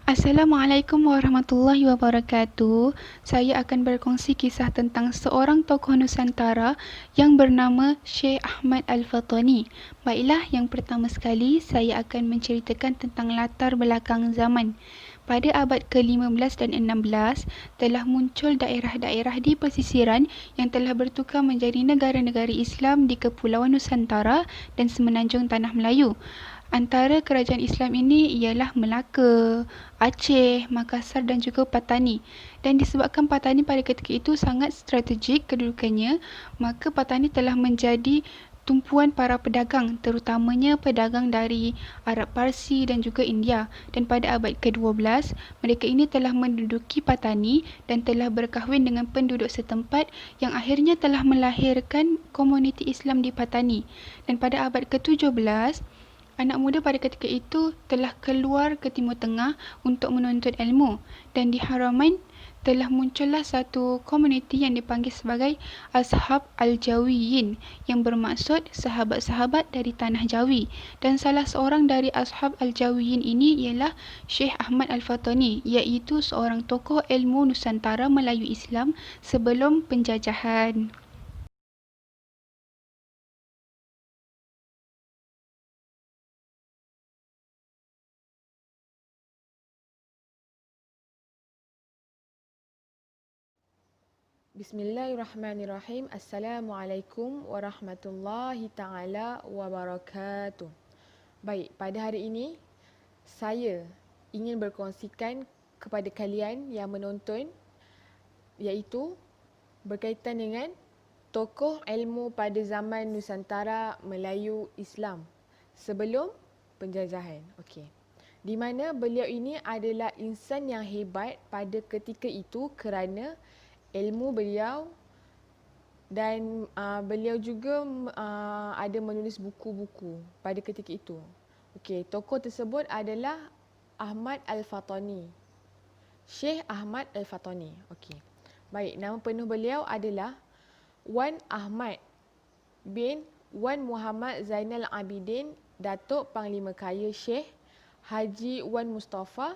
Assalamualaikum warahmatullahi wabarakatuh. Saya akan berkongsi kisah tentang seorang tokoh Nusantara yang bernama Syekh Ahmad Al-Fatani. Baiklah, yang pertama sekali saya akan menceritakan tentang latar belakang zaman. Pada abad ke-15 dan 16, telah muncul daerah-daerah di pesisiran yang telah bertukar menjadi negara-negara Islam di Kepulauan Nusantara dan Semenanjung Tanah Melayu. Antara kerajaan Islam ini ialah Melaka, Aceh, Makassar dan juga Patani. Dan disebabkan Patani pada ketika itu sangat strategik kedudukannya, maka Patani telah menjadi tumpuan para pedagang, terutamanya pedagang dari Arab Parsi dan juga India. Dan pada abad ke-12, mereka ini telah menduduki Patani dan telah berkahwin dengan penduduk setempat yang akhirnya telah melahirkan komuniti Islam di Patani. Dan pada abad ke-17, anak muda pada ketika itu telah keluar ke Timur Tengah untuk menuntut ilmu, dan di Haramain telah muncullah satu komuniti yang dipanggil sebagai Ashab Al-Jawiyin, yang bermaksud sahabat-sahabat dari Tanah Jawi, dan salah seorang dari Ashab Al-Jawiyin ini ialah Syekh Ahmad Al-Fatani, iaitu seorang tokoh ilmu Nusantara Melayu Islam sebelum penjajahan. Bismillahirrahmanirrahim. Assalamualaikum warahmatullahi taala wabarakatuh. Baik, pada hari ini saya ingin berkongsikan kepada kalian yang menonton, iaitu berkaitan dengan tokoh ilmu pada zaman Nusantara Melayu Islam sebelum penjajahan. Okey. Di mana beliau ini adalah insan yang hebat pada ketika itu kerana ilmu beliau dan beliau juga ada menulis buku-buku pada ketika itu. Okey, tokoh tersebut adalah Ahmad Al-Fatani. Syekh Ahmad Al-Fatani. Okey. Baik, nama penuh beliau adalah Wan Ahmad bin Wan Muhammad Zainal Abidin Datuk Panglima Kaya Syekh Haji Wan Mustafa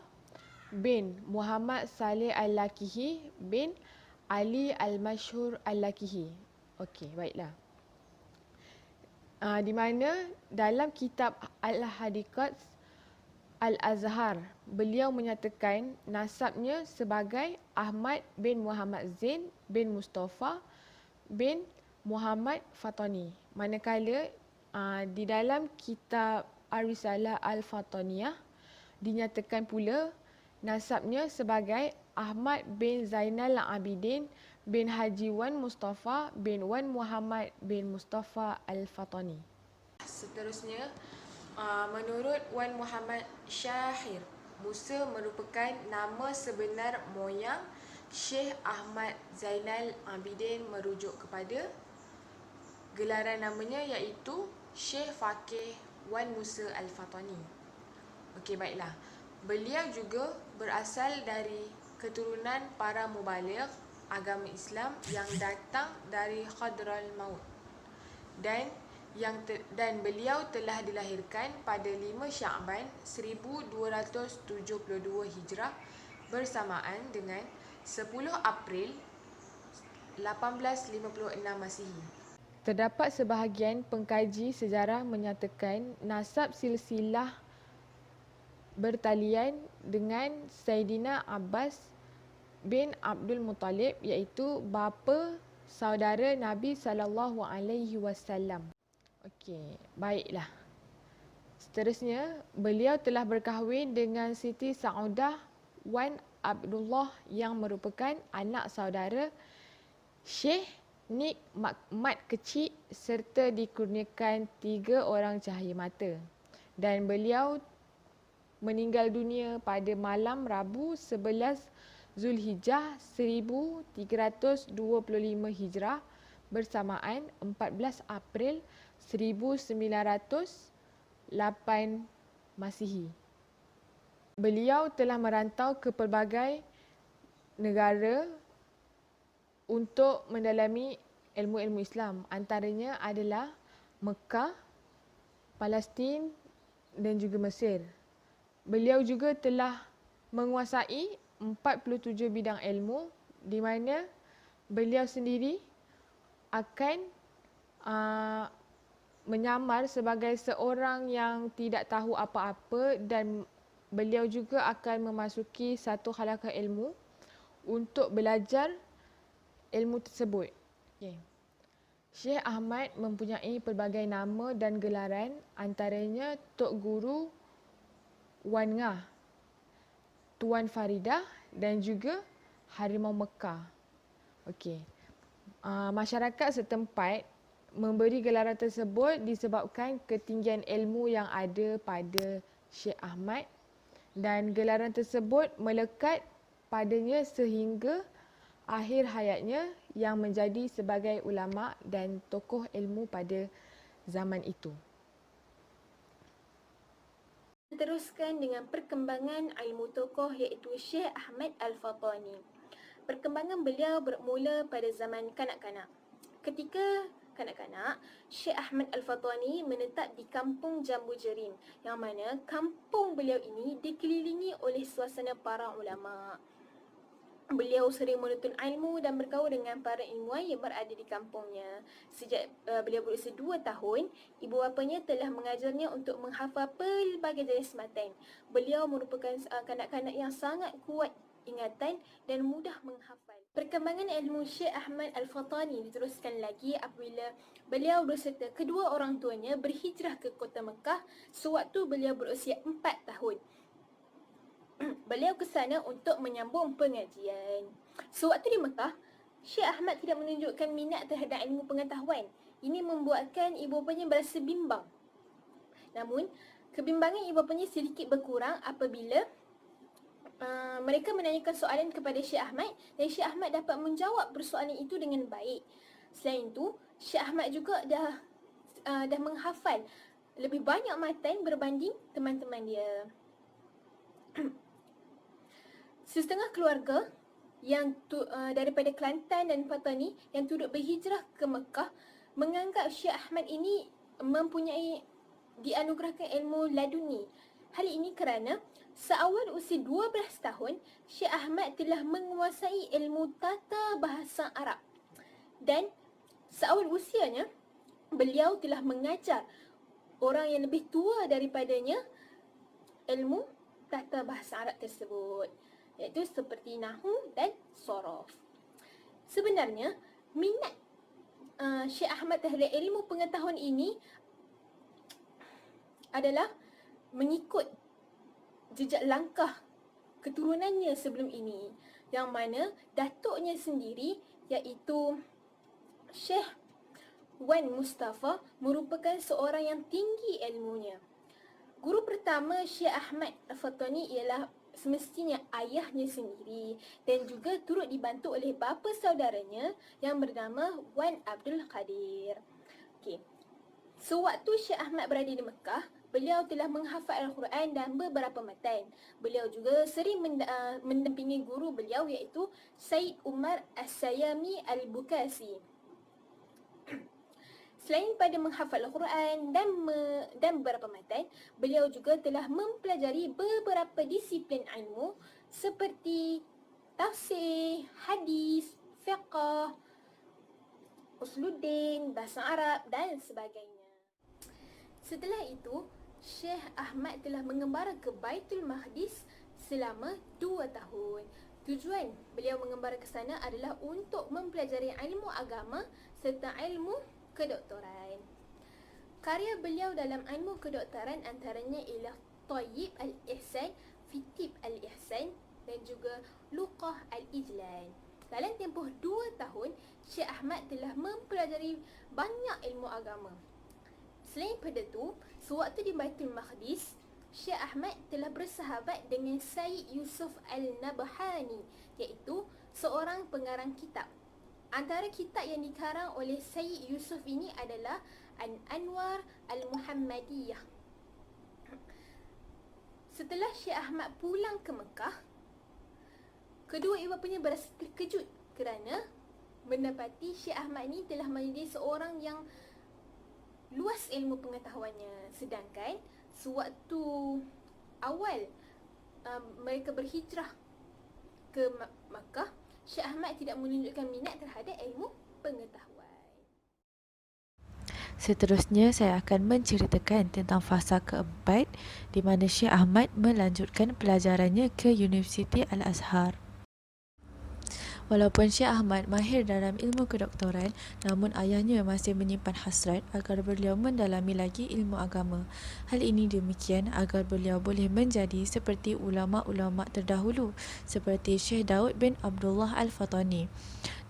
bin Muhammad Saleh Al-Lakihi bin Ali Al-Mashhur Al-Lakihi. Okey, baiklah. Di mana dalam kitab Al-Hadiqat Al-Azhar, beliau menyatakan nasabnya sebagai Ahmad bin Muhammad Zain bin Mustafa bin Muhammad Fatani. Manakala di dalam kitab Ar-Risalah Al-Fataniyah dinyatakan pula nasabnya sebagai Ahmad bin Zainal Abidin bin Haji Wan Mustafa bin Wan Muhammad bin Mustafa Al-Fatani. Seterusnya, menurut Wan Muhammad Syahir, Musa merupakan nama sebenar moyang Syekh Ahmad Zainal Abidin merujuk kepada gelaran namanya iaitu Syekh Faqih Wan Musa Al-Fatani. Okey, baiklah. Beliau juga berasal dari keturunan para mubaligh agama Islam yang datang dari Khadral Maut dan beliau telah dilahirkan pada 5 Sya'ban 1272 Hijrah bersamaan dengan 10 April 1856 Masihi. Terdapat sebahagian pengkaji sejarah menyatakan nasab silsilah bertalian dengan Saidina Abbas bin Abdul Muttalib, iaitu bapa saudara Nabi SAW. Okey, baiklah. Seterusnya, beliau telah berkahwin dengan Siti Saudah Wan Abdullah yang merupakan anak saudara Syekh Nik Mat Kecil serta dikurniakan 3 orang cahaya mata. Dan beliau meninggal dunia pada malam Rabu 11 Zulhijjah 1325 Hijrah bersamaan 14 April 1908 Masihi. Beliau telah merantau ke pelbagai negara untuk mendalami ilmu-ilmu Islam. Antaranya adalah Mekah, Palestin dan juga Mesir. Beliau juga telah menguasai 47 bidang ilmu di mana beliau sendiri akan menyamar sebagai seorang yang tidak tahu apa-apa dan beliau juga akan memasuki satu halaqah ilmu untuk belajar ilmu tersebut. Okay. Syekh Ahmad mempunyai pelbagai nama dan gelaran, antaranya Tok Guru Wan Ngah, Tuan Faridah dan juga Harimau Mekah. Okey. Masyarakat setempat memberi gelaran tersebut disebabkan ketinggian ilmu yang ada pada Syekh Ahmad dan gelaran tersebut melekat padanya sehingga akhir hayatnya yang menjadi sebagai ulama dan tokoh ilmu pada zaman itu. Teruskan dengan perkembangan ilmu tokoh iaitu Syekh Ahmad Al-Fatani. Perkembangan beliau bermula pada zaman kanak-kanak. Ketika kanak-kanak, Syekh Ahmad Al-Fatani menetap di kampung Jambu Jerin, yang mana kampung beliau ini dikelilingi oleh suasana para ulama. Beliau sering menuntut ilmu dan bergaul dengan para ilmuwan yang berada di kampungnya. Sejak beliau berusia 2 tahun, ibu bapanya telah mengajarnya untuk menghafal pelbagai jenis matan. Beliau merupakan kanak-kanak yang sangat kuat ingatan dan mudah menghafal. Perkembangan ilmu Syekh Ahmad Al-Fatani diteruskan lagi apabila beliau berserta kedua orang tuanya berhijrah ke kota Mekah sewaktu beliau berusia 4 tahun. Beliau ke sana untuk menyambung pengajian. Sewaktu di Mekah, Syekh Ahmad tidak menunjukkan minat terhadap ilmu pengetahuan. Ini membuatkan ibu bapanya berasa bimbang. Namun, kebimbangan ibu bapanya sedikit berkurang apabila mereka menanyakan soalan kepada Syekh Ahmad dan Syekh Ahmad dapat menjawab persoalan itu dengan baik. Selain itu, Syekh Ahmad juga dah menghafal lebih banyak matan berbanding teman-teman dia. Setengah keluarga yang daripada Kelantan dan Fatani yang turut berhijrah ke Mekah menganggap Syekh Ahmad ini mempunyai dianugerahkan ilmu laduni. Hal ini kerana seawal usia 12 tahun, Syekh Ahmad telah menguasai ilmu tata bahasa Arab. Dan seawal usianya, beliau telah mengajar orang yang lebih tua daripadanya ilmu tata bahasa Arab tersebut, iaitu seperti Nahu dan Sorof. Sebenarnya, minat Syekh Ahmad terhadap ilmu pengetahuan ini adalah mengikut jejak langkah keturunannya sebelum ini, yang mana datuknya sendiri iaitu Syekh Wan Mustafa merupakan seorang yang tinggi ilmunya. Guru pertama Syekh Ahmad Al-Fatani ialah semestinya ayahnya sendiri dan juga turut dibantu oleh bapa saudaranya yang bernama Wan Abdul Qadir. Okey. Sewaktu Syekh Ahmad berada di Mekah, beliau telah menghafal Al-Quran dan beberapa matan. Beliau juga sering mendampingi guru beliau iaitu Said Umar As-Sayami Al-Bukasi. Selain pada menghafal Al-Quran dan beberapa matan, beliau juga telah mempelajari beberapa disiplin ilmu seperti tafsir, hadis, fiqh, usuluddin, bahasa Arab dan sebagainya. Setelah itu, Syekh Ahmad telah mengembara ke Baitul Maqdis selama 2 tahun. Tujuan beliau mengembara ke sana adalah untuk mempelajari ilmu agama serta ilmu kedoktoran. Karya beliau dalam ilmu kedoktoran antaranya ialah Thayyib Al-Ihsan, Fitib Al-Ihsan dan juga Luqah Al-Ijlan. Dalam tempoh 2 tahun, Syekh Ahmad telah mempelajari banyak ilmu agama. Selain pada itu, sewaktu di Baitul Maqdis, Syekh Ahmad telah bersahabat dengan Sayyid Yusuf Al-Nabhani, iaitu seorang pengarang kitab. Antara kitab yang dikarang oleh Sayyid Yusuf ini adalah An-Anwar Al-Muhammadiyah. Setelah Syekh Ahmad pulang ke Mekah, kedua ibu bapanya berasa terkejut kerana mendapati Syekh Ahmad ini telah menjadi seorang yang luas ilmu pengetahuannya. Sedangkan sewaktu awal mereka berhijrah ke Makkah, Syekh Ahmad tidak menunjukkan minat terhadap ilmu pengetahuan. Seterusnya, saya akan menceritakan tentang fasa keempat di mana Syekh Ahmad melanjutkan pelajarannya ke Universiti Al-Azhar. Walaupun Syekh Ahmad mahir dalam ilmu kedoktoran, namun ayahnya masih menyimpan hasrat agar beliau mendalami lagi ilmu agama. Hal ini demikian agar beliau boleh menjadi seperti ulama-ulama terdahulu, seperti Syekh Daud bin Abdullah Al-Fatani.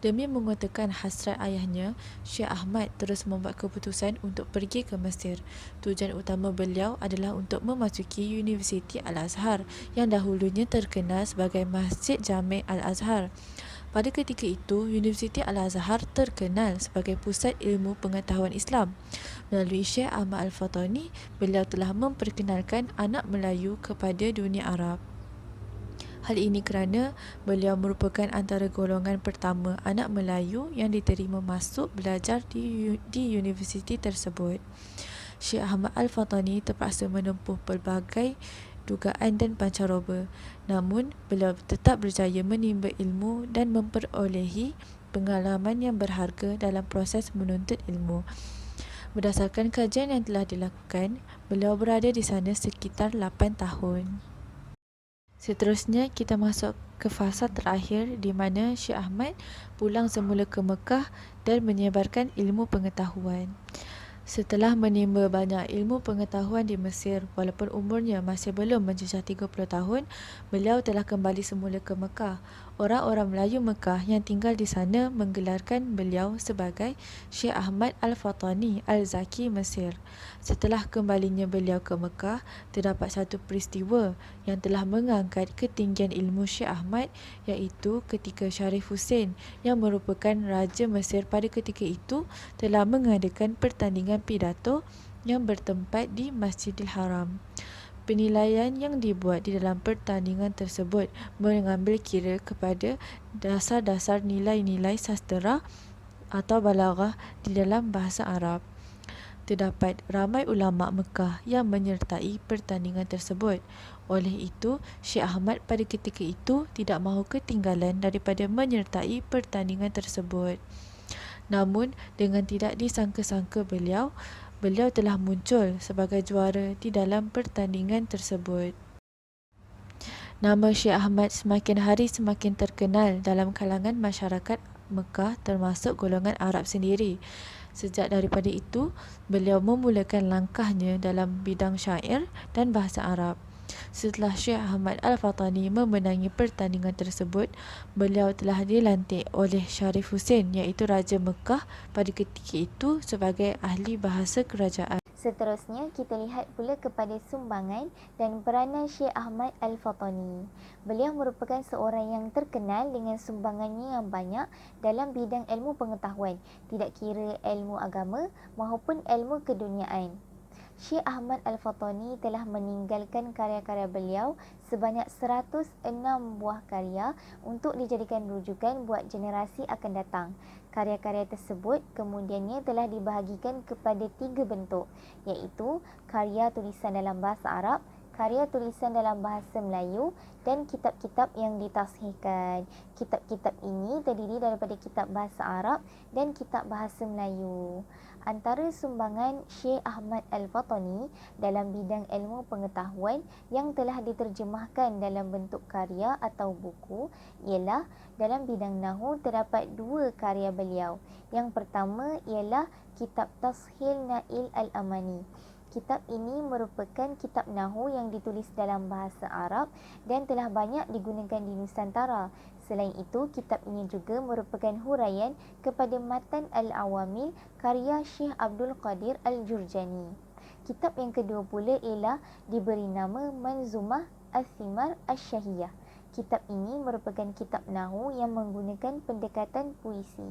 Demi menguatkan hasrat ayahnya, Syekh Ahmad terus membuat keputusan untuk pergi ke Mesir. Tujuan utama beliau adalah untuk memasuki Universiti Al-Azhar yang dahulunya terkenal sebagai Masjid Jami' Al-Azhar. Pada ketika itu, Universiti Al-Azhar terkenal sebagai pusat ilmu pengetahuan Islam. Melalui Syekh Ahmad Al-Fatani, beliau telah memperkenalkan anak Melayu kepada dunia Arab. Hal ini kerana beliau merupakan antara golongan pertama anak Melayu yang diterima masuk belajar di universiti tersebut. Syekh Ahmad Al-Fatani terpaksa menempuh pelbagai dugaan dan pancaroba, namun beliau tetap berjaya menimba ilmu dan memperolehi pengalaman yang berharga dalam proses menuntut ilmu. Berdasarkan kajian yang telah dilakukan, beliau berada di sana sekitar 8 tahun. Seterusnya, kita masuk ke fasa terakhir di mana Syekh Ahmad pulang semula ke Mekah dan menyebarkan ilmu pengetahuan. Setelah menimba banyak ilmu pengetahuan di Mesir, walaupun umurnya masih belum menjejah 30 tahun, beliau telah kembali semula ke Mekah. Orang-orang Melayu Mekah yang tinggal di sana menggelarkan beliau sebagai Syekh Ahmad Al-Fatani Al-Zaki Mesir. Setelah kembalinya beliau ke Mekah, terdapat satu peristiwa yang telah mengangkat ketinggian ilmu Syekh Ahmad, iaitu ketika Sharif Hussein yang merupakan Raja Mesir pada ketika itu telah mengadakan pertandingan pidato yang bertempat di Masjidil Haram. Penilaian yang dibuat di dalam pertandingan tersebut mengambil kira kepada dasar-dasar nilai-nilai sastera atau balaghah di dalam bahasa Arab. Terdapat ramai ulama Mekah yang menyertai pertandingan tersebut. Oleh itu, Syekh Ahmad pada ketika itu tidak mahu ketinggalan daripada menyertai pertandingan tersebut. Namun, dengan tidak disangka-sangka beliau telah muncul sebagai juara di dalam pertandingan tersebut. Nama Syekh Ahmad semakin hari semakin terkenal dalam kalangan masyarakat Mekah termasuk golongan Arab sendiri. Sejak daripada itu, beliau memulakan langkahnya dalam bidang syair dan bahasa Arab. Setelah Syekh Ahmad Al-Fatani memenangi pertandingan tersebut, beliau telah dilantik oleh Sharif Hussein iaitu Raja Mekah pada ketika itu sebagai ahli bahasa kerajaan. Seterusnya, kita lihat pula kepada sumbangan dan peranan Syekh Ahmad Al-Fatani. Beliau merupakan seorang yang terkenal dengan sumbangannya yang banyak dalam bidang ilmu pengetahuan, tidak kira ilmu agama maupun ilmu keduniaan. Syekh Ahmad Al-Fatani telah meninggalkan karya-karya beliau sebanyak 106 buah karya untuk dijadikan rujukan buat generasi akan datang. Karya-karya tersebut kemudiannya telah dibahagikan kepada 3 bentuk, iaitu karya tulisan dalam bahasa Arab, karya tulisan dalam bahasa Melayu dan kitab-kitab yang ditashihkan. Kitab-kitab ini terdiri daripada kitab bahasa Arab dan kitab bahasa Melayu. Antara sumbangan Syekh Ahmad Al-Fatani dalam bidang ilmu pengetahuan yang telah diterjemahkan dalam bentuk karya atau buku ialah dalam bidang Nahu terdapat 2 karya beliau. Yang pertama ialah kitab Tashil Nail Al-Amani. Kitab ini merupakan kitab Nahu yang ditulis dalam bahasa Arab dan telah banyak digunakan di Nusantara. Selain itu, kitab ini juga merupakan huraian kepada Matan Al-Awamil karya Syekh Abdul Qadir Al-Jurjani. Kitab yang kedua pula ialah diberi nama Manzumah Al-Thimar Al-Syahiyah. Kitab ini merupakan kitab Nahu yang menggunakan pendekatan puisi.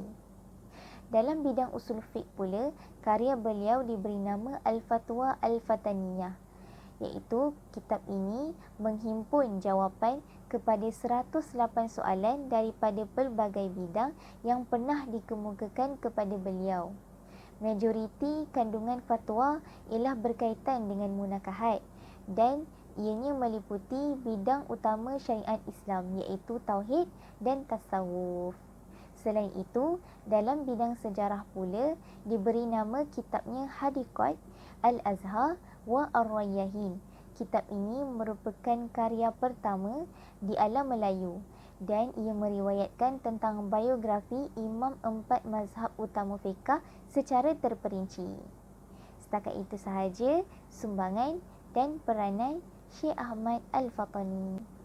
Dalam bidang usul fiqh pula, karya beliau diberi nama Al-Fatwa Al-Fataniyah, iaitu kitab ini menghimpun jawapan kepada 108 soalan daripada pelbagai bidang yang pernah dikemukakan kepada beliau. Majoriti kandungan fatwa ialah berkaitan dengan munakahat dan Ianya meliputi bidang utama syariat Islam iaitu Tauhid dan Tasawuf. Selain itu, dalam bidang sejarah pula diberi nama kitabnya Hadiqat Al-Azhar wa Ar-Rayyahin. Kitab ini merupakan karya pertama di alam Melayu dan ia meriwayatkan tentang biografi imam 4 mazhab utama fiqh secara terperinci. Setakat itu sahaja sumbangan dan peranan Syekh Ahmad Al-Fatani.